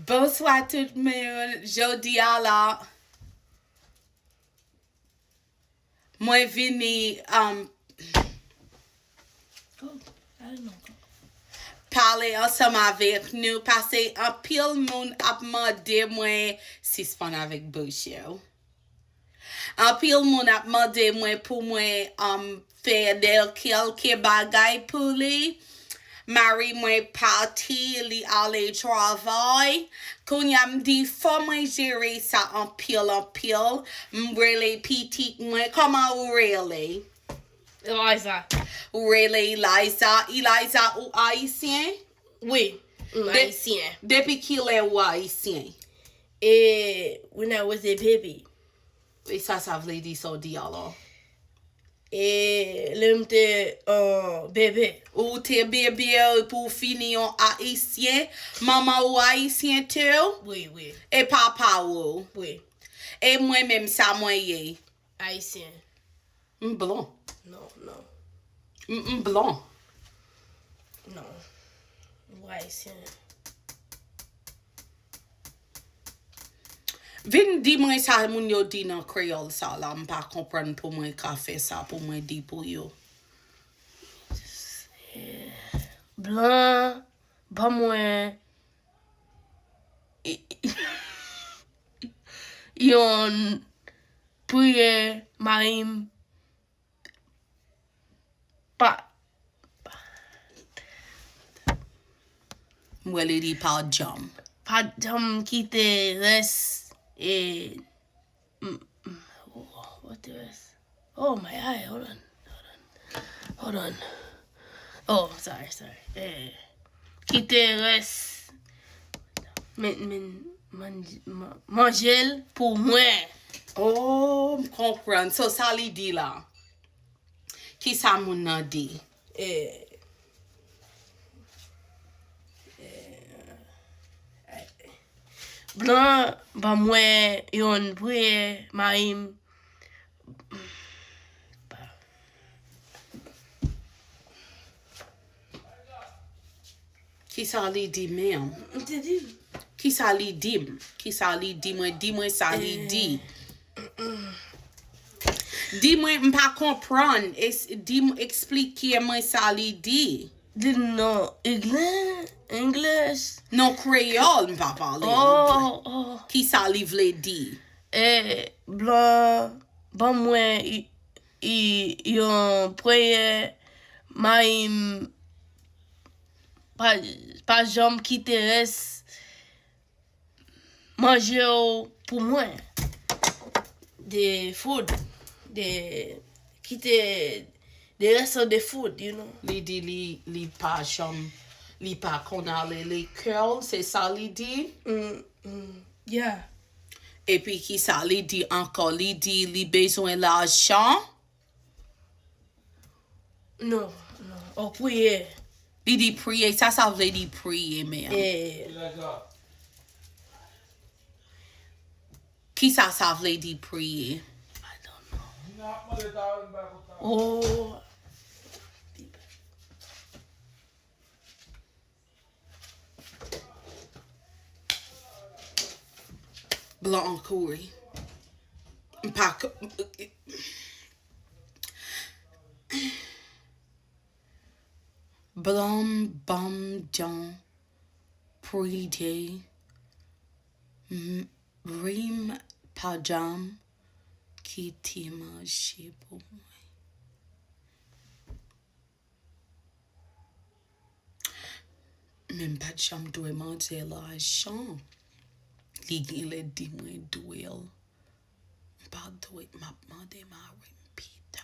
Bonsoir tout le monde. Jodi a la. Moi vini parler ensemble avec nous parce qu'un pile monde a demandé moi si c'est pas avec Boucher. Un pile monde a demandé moi pour moi faire quelques bagailles pour lui. Marie moi parti li aller travail. Quand y a me dit faut moi gérer ça en pile. M'rele petit moi comment ou rele? Eliza. Rele Eliza ou haïtien? Oui, haïtien. Depuis qu'il est ou haïtien? Et when I was a baby. Et ça veut dire ça dit alors. Et l'emte bébé. Ou t'es bébé pour finir en haïtien? Maman ou haïtien tout? Oui. Et papa ou? Oui. Et moi-même ça moi yé? Haïtien. Blanc. Non. Blanc. Non. Haïtien. Vin di moi ça moun yo di nan kreyol ça là, m'pa comprendre pour moi ka fait ça pour moi di pour yo. Blanc, pas moins. Yon priye marim pa Mwele di pa jam. pa jam kite res et what the rest? Oh my eye, hold on. Oh, sorry. Kite res mangel pour moi. Oh, m'komprend. So ça li di la. Ki sa moun nan di? Blanc, ba mwen yon priye marim. Ki sa li di men? Te di? Ki sa li dim? Ki sa li di mwen sa li di? Di mwen m'pa kompran. Di mwen explike mwen sa li di. Didn't know English. Non kreyol m'pa pale. Oh. Ki sa li vle di? Blanc, ba mwen yon priye marim pa jom kite res manje ou pou mwen. De food. De kite the rest of the food, you know. Li di li pa jom, li pa konale le curl, se sa li di? Yeah. E pi ki sa li di anko, li di li bezwen l'argent? No. Ou priye. Li di priye, sa vle di priye men. Ki sa vle di priye? I don't know. Oh. Blanc kouri. Blanc bam jan pride rim pajam ki ti manje pou mwen. Men pa jam dwe manje l'argent. Li gen le di mwen dwel. Pa dwe map mande ma repeat.